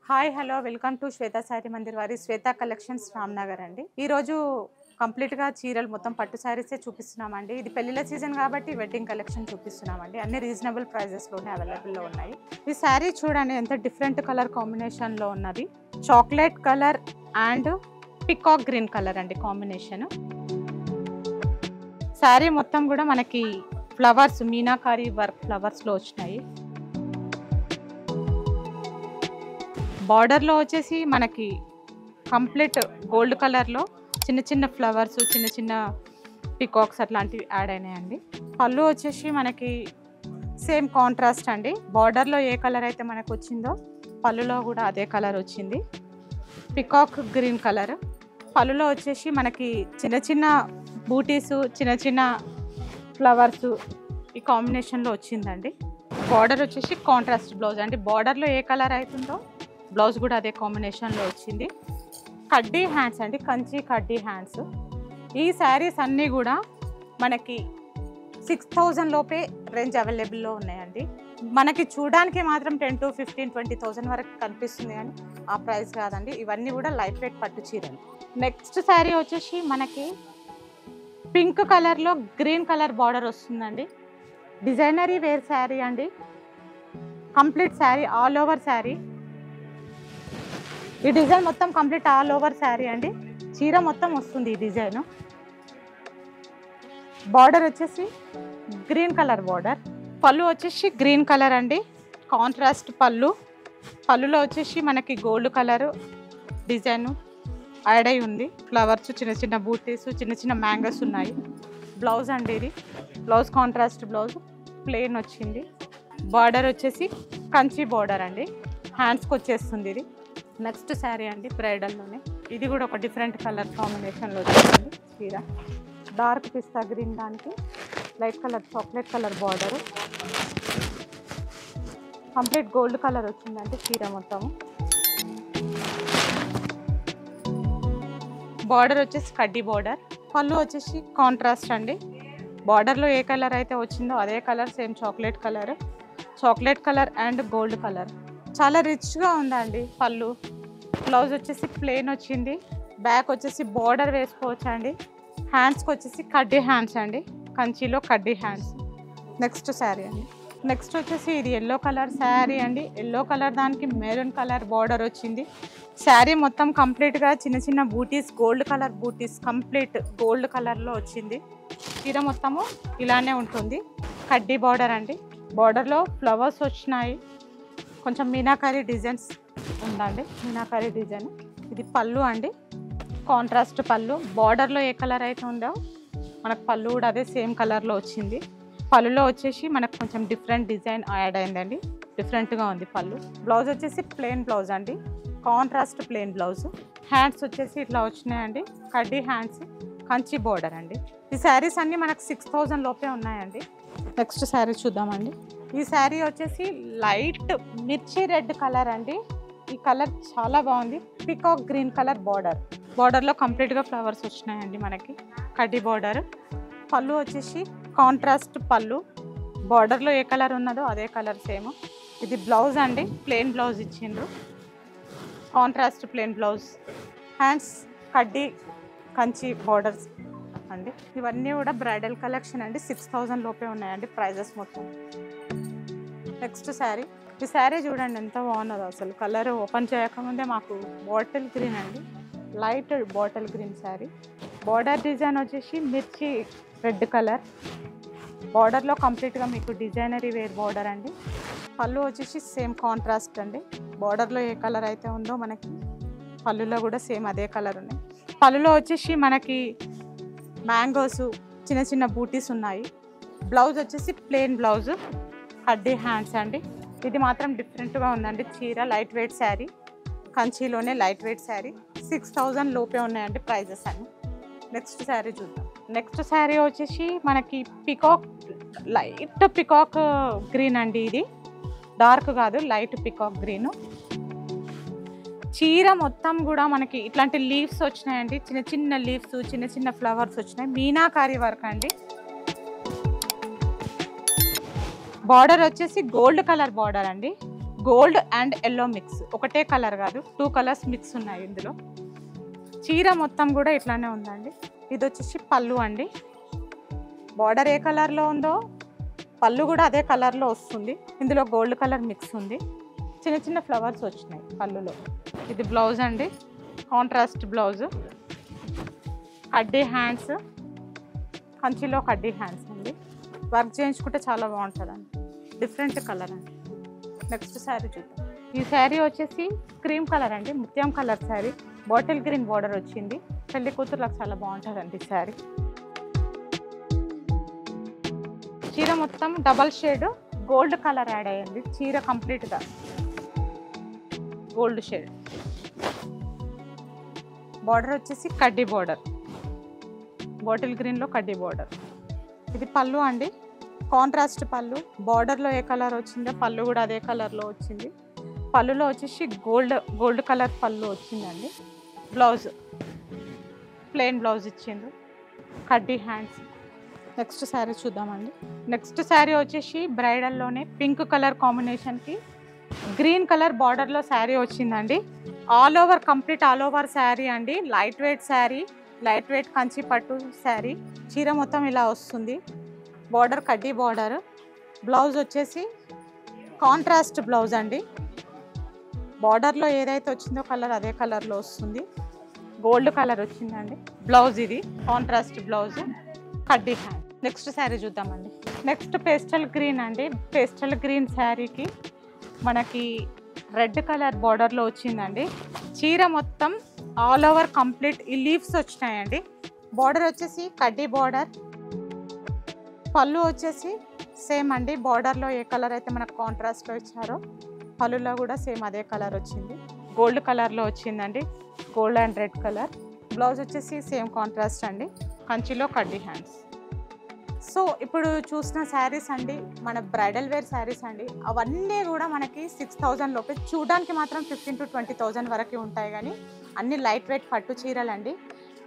Hi hello welcome to శ్వేత శారీ మందిర్ వారి శ్వేత collections Ramnagar అండి. ఈరోజు కంప్లీట్గా చీరలు మొత్తం పట్టు శారీసే చూపిస్తున్నామండి. ఇది పెళ్లిళ్ళ సీజన్ కాబట్టి వెడ్డింగ్ కలెక్షన్ చూపిస్తున్నామండి. అన్ని రీజనబుల్ ప్రైజెస్లోనే అవైలబుల్లో ఉన్నాయి. ఈ శారీ చూడండి ఎంత డిఫరెంట్ కలర్ కాంబినేషన్లో ఉన్నది. Chocolate colour and peacock green colour అండి కాంబినేషన్. శారీ మొత్తం కూడా మనకి ఫ్లవర్స్ మీనాకారి వర్క్ ఫ్లవర్స్లో వచ్చినాయి. బార్డర్లో వచ్చేసి మనకి కంప్లీట్ గోల్డ్ కలర్లో చిన్న చిన్న ఫ్లవర్స్ చిన్న చిన్న పికాక్స్ అట్లాంటివి యాడ్ అయినాయండి. పళ్ళు వచ్చేసి మనకి సేమ్ కాంట్రాస్ట్ అండి. బార్డర్లో ఏ కలర్ అయితే మనకు వచ్చిందో పళ్ళులో కూడా అదే కలర్ వచ్చింది. Peacock green colour. పళ్ళులో వచ్చేసి మనకి చిన్న చిన్న బూటీసు చిన్న చిన్న ఫ్లవర్స్ ఈ కాంబినేషన్లో వచ్చిందండి. బార్డర్ వచ్చేసి కాంట్రాస్ట్ బ్లౌజ్ అండి. బార్డర్లో ఏ కలర్ అవుతుందో బ్లౌజ్ కూడా అదే కాంబినేషన్లో వచ్చింది. కడ్డీ హ్యాండ్స్ అండి, కంచి కడ్డీ హ్యాండ్స్. ఈ శారీస్ అన్నీ కూడా మనకి 6,000 లోపే రేంజ్ అవైలబుల్లో ఉన్నాయండి. మనకి చూడడానికి మాత్రం 10 to 15, 20,000 వరకు కనిపిస్తుంది కానీ ఆ ప్రైస్ కాదండి. ఇవన్నీ కూడా లైట్ వెయిట్ పట్టు చీరలు. నెక్స్ట్ శారీ వచ్చేసి మనకి పింక్ కలర్లో గ్రీన్ కలర్ బార్డర్ వస్తుందండి. డిజైనరీ వేర్ శారీ అండి. Complete sari all over sari. ఈ డిజైన్ మొత్తం కంప్లీట్ ఆల్ ఓవర్ శారీ అండి. చీర మొత్తం వస్తుంది ఈ డిజైన్. బార్డర్ వచ్చేసి గ్రీన్ కలర్ బార్డర్. పళ్ళు వచ్చేసి గ్రీన్ కలర్ అండి, కాంట్రాస్ట్ పళ్ళు. పళ్ళులో వచ్చేసి మనకి గోల్డ్ కలర్ డిజైన్ యాడ్ అయి ఉంది. ఫ్లవర్స్ చిన్న చిన్న బూటీస్ చిన్న చిన్న మ్యాంగోస్ ఉన్నాయి. బ్లౌజ్ అండి ఇది. బ్లౌజ్ కాంట్రాస్ట్ బ్లౌజ్ ప్లెయిన్ వచ్చింది. బార్డర్ వచ్చేసి కంచి బార్డర్ అండి. హ్యాండ్స్కి వచ్చేస్తుంది ఇది. నెక్స్ట్ శారీ అండి బ్రైడల్లోనే. ఇది కూడా ఒక డిఫరెంట్ కలర్ కాంబినేషన్లో వచ్చింది చీర. డార్క్ పిస్తా గ్రీన్ దానికి light colour chocolate colour border. Complete gold colour వచ్చిందండి చీర మొత్తము. బార్డర్ వచ్చేసి కడ్డీ బార్డర్. పళ్ళు వచ్చేసి కాంట్రాస్ట్ అండి. బార్డర్లో ఏ కలర్ అయితే వచ్చిందో అదే colour same chocolate colour and gold colour. చాలా రిచ్గా ఉందండి పళ్ళు. బ్లౌజ్ వచ్చేసి ప్లెయిన్ వచ్చింది. బ్యాక్ వచ్చేసి బార్డర్ వేసుకోవచ్చు అండి. హ్యాండ్స్కి వచ్చేసి కడ్డీ హ్యాండ్స్ అండి, కంచిలో కడ్డీ హ్యాండ్స్. నెక్స్ట్ శారీ అండి. నెక్స్ట్ వచ్చేసి ఇది ఎల్లో కలర్ శారీ అండి. ఎల్లో కలర్ దానికి మెరూన్ కలర్ బార్డర్ వచ్చింది. శారీ మొత్తం కంప్లీట్గా చిన్న చిన్న బూటీస్ గోల్డ్ కలర్ బూటీస్ కంప్లీట్ గోల్డ్ కలర్లో వచ్చింది. చీర మొత్తము ఇలానే ఉంటుంది. కడ్డీ బార్డర్ అండి. బార్డర్లో ఫ్లవర్స్ వచ్చినాయి. కొంచెం మీనాకారి డిజైన్స్ ఉందండి, మీనాకారి డిజైన్. ఇది పళ్ళు అండి, కాంట్రాస్ట్ పళ్ళు. బార్డర్లో ఏ కలర్ అయితే ఉందో మనకు పళ్ళు కూడా అదే సేమ్ కలర్లో వచ్చింది. పళ్ళులో వచ్చేసి మనకు కొంచెం డిఫరెంట్ డిజైన్ యాడ్ అయిందండి. డిఫరెంట్గా ఉంది పళ్ళు. బ్లౌజ్ వచ్చేసి ప్లెయిన్ బ్లౌజ్ అండి, కాంట్రాస్ట్ ప్లెయిన్ బ్లౌజ్. హ్యాండ్స్ వచ్చేసి ఇట్లా వచ్చినాయండి, కడ్డీ హ్యాండ్స్, కంచి బోర్డర్ అండి. ఈ శారీస్ అన్నీ మనకు 6,000 లోపే ఉన్నాయండి. నెక్స్ట్ శారీ చూద్దామండి. ఈ శారీ వచ్చేసి లైట్ మిర్చి రెడ్ కలర్ అండి. ఈ కలర్ చాలా బాగుంది. Peacock green colour border. బార్డర్లో కంప్లీట్గా ఫ్లవర్స్ వచ్చినాయండి మనకి. కడ్డీ బార్డర్. పళ్ళు వచ్చేసి కాంట్రాస్ట్ పళ్ళు. బార్డర్లో ఏ కలర్ ఉన్నదో అదే కలర్ సేమ్. ఇది బ్లౌజ్ అండి, ప్లెయిన్ బ్లౌజ్ ఇచ్చిండ్రు, కాంట్రాస్ట్ ప్లెయిన్ బ్లౌజ్. హ్యాండ్స్ కడ్డీ కంచి బార్డర్స్ అండి. ఇవన్నీ కూడా బ్రైడల్ కలెక్షన్ అండి. 6,000 లోపే ఉన్నాయండి ప్రైజెస్ మొత్తం. నెక్స్ట్ శారీ. ఈ శారీ చూడండి ఎంత బాగున్నదో అసలు. కలర్ ఓపెన్ చేయకముందే మాకు బాటిల్ గ్రీన్ అండి, light bottle green sari. Border design వచ్చేసి మిర్చి రెడ్ కలర్. బార్డర్లో కంప్లీట్గా మీకు డిజైనరీ వేర్ బార్డర్ అండి. పళ్ళు వచ్చేసి సేమ్ కాంట్రాస్ట్ అండి. బార్డర్లో ఏ కలర్ అయితే ఉందో మనకి పళ్ళులో కూడా సేమ్ అదే కలర్ ఉన్నాయి. పళ్ళులో వచ్చేసి మనకి మ్యాంగోస్ చిన్న చిన్న బూటీస్ ఉన్నాయి. బ్లౌజ్ వచ్చేసి ప్లెయిన్ బ్లౌజ్, కడ్డీ హ్యాండ్స్ అండి. ఇది మాత్రం డిఫరెంట్గా ఉందండి చీర. లైట్ వెయిట్ శారీ, కంచిలోనే లైట్ వెయిట్ శారీ. 6,000 లోపే ఉన్నాయండి ప్రైజెస్ అన్ని. నెక్స్ట్ శారీ చూద్దాం. నెక్స్ట్ శారీ వచ్చేసి మనకి పికాక్ లైట్ పికాక్ గ్రీన్ అండి. ఇది డార్క్ కాదు, లైట్ పికాక్ గ్రీన్. చీర మొత్తం కూడా మనకి ఇట్లాంటి లీవ్స్ వచ్చినాయండి, చిన్న చిన్న లీవ్స్ చిన్న చిన్న ఫ్లవర్స్ వచ్చినాయి. మీనాకారి వర్క్ అండి. బార్డర్ వచ్చేసి గోల్డ్ కలర్ బార్డర్ అండి. గోల్డ్ అండ్ ఎల్లో మిక్స్, ఒకటే కలర్ కాదు, 2 కలర్స్ మిక్స్ ఉన్నాయి ఇందులో. చీర మొత్తం కూడా ఇట్లానే ఉందండి. ఇది వచ్చేసి పళ్ళు అండి. బార్డర్ ఏ కలర్లో ఉందో పళ్ళు కూడా అదే కలర్లో వస్తుంది. ఇందులో గోల్డ్ కలర్ మిక్స్ ఉంది. చిన్న చిన్న ఫ్లవర్స్ వచ్చినాయి పళ్ళులో. ఇది బ్లౌజ్ అండి, కాంట్రాస్ట్ బ్లౌజ్. కడ్డీ హ్యాండ్స్, కంచిలో కడ్డీ హ్యాండ్స్ అండి. వర్క్ చేయించుకుంటే చాలా బాగుంటుందండి. డిఫరెంట్ కలర్ అండి. నెక్స్ట్ శారీ చూద్దాం. ఈ శారీ వచ్చేసి క్రీమ్ కలర్ అండి, ముత్యం colour sari. Bottle green border వచ్చింది. పెళ్లి కూతురులకు చాలా బాగుంటుందండి ఈ శారీ. చీర మొత్తం double shade gold colour add అయ్యింది. చీర కంప్లీట్గా గోల్డ్ షేడ్. బార్డర్ వచ్చేసి కడ్డీ బార్డర్, బాటిల్ గ్రీన్లో కడ్డీ బార్డర్. ఇది పళ్ళు అండి, కాంట్రాస్ట్ పళ్ళు. బార్డర్లో ఏ కలర్ వచ్చిందో పళ్ళు కూడా అదే కలర్లో వచ్చింది. పళ్ళులో వచ్చేసి గోల్డ్ కలర్ పళ్ళు వచ్చిందండి. బ్లౌజ్ ప్లెయిన్ బ్లౌజ్ ఇచ్చిండ్రు, కడ్డీ హ్యాండ్స్. నెక్స్ట్ శారీ చూద్దామండి. నెక్స్ట్ శారీ వచ్చేసి బ్రైడల్లోనే పింక్ కలర్ కాంబినేషన్కి గ్రీన్ కలర్ బార్డర్లో శారీ వచ్చిందండి. All over complete all over sari అండి. Light weight sari, light weight Kanchi పట్టు శారీ. చీర మొత్తం ఇలా వస్తుంది. బార్డర్ కడ్డీ బార్డర్. బ్లౌజ్ వచ్చేసి కాంట్రాస్ట్ బ్లౌజ్ అండి. బార్డర్లో ఏదైతే వచ్చిందో కలర్ అదే కలర్లో వస్తుంది. గోల్డ్ కలర్ వచ్చిందండి. బ్లౌజ్ ఇది కాంట్రాస్ట్ బ్లౌజ్, కడ్డీ హ్యాండ్. నెక్స్ట్ శారీ చూద్దామండి. నెక్స్ట్ పేస్టల్ గ్రీన్ అండి. పేస్టల్ గ్రీన్ శారీకి మనకి రెడ్ కలర్ బార్డర్లో వచ్చిందండి. చీర మొత్తం ఆల్ ఓవర్ కంప్లీట్ ఈ లీవ్స్ వచ్చినాయండి. బార్డర్ వచ్చేసి కడ్డీ బార్డర్. పళ్ళు వచ్చేసి సేమ్ అండి. బార్డర్లో ఏ కలర్ అయితే మనకు కాంట్రాస్ట్లో ఇచ్చారో పళ్ళులో కూడా సేమ్ అదే కలర్ వచ్చింది. గోల్డ్ కలర్లో వచ్చిందండి, gold and red colour. Blouse వచ్చేసి సేమ్ కాంట్రాస్ట్ అండి, కంచిలో కడ్డీ హ్యాండ్స్. సో ఇప్పుడు చూసిన శారీస్ అండి మన బ్రైడల్ వేర్ శారీస్ అండి. అవన్నీ కూడా మనకి 6000 లోపే. చూడడానికి మాత్రం 15,000 to 20,000 వరకు ఉంటాయి, కానీ అన్ని లైట్ వెయిట్ పట్టు చీరలండి.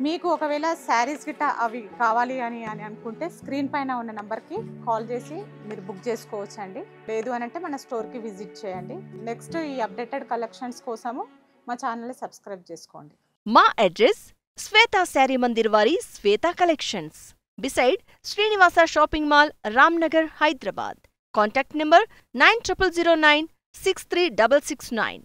మీకు ఒకవేళ శారీస్ గిట్ట అవి కావాలి అని అనుకుంటే స్క్రీన్ పైన ఉన్న నెంబర్కి కాల్ చేసి మీరు బుక్ చేసుకోవచ్చు అండి. లేదు అని అంటే మన స్టోర్కి విజిట్ చేయండి. నెక్స్ట్ ఈ అప్డేటెడ్ కలెక్షన్స్ కోసము మా ఛానల్ని సబ్స్క్రైబ్ చేసుకోండి. మా అడ్రస్ శ్వేతా శారీ మందిర్ వారి Shweta collections, beside Srinivasa Shopping Mall, Ramnagar, Hyderabad. Contact number 9009 63669.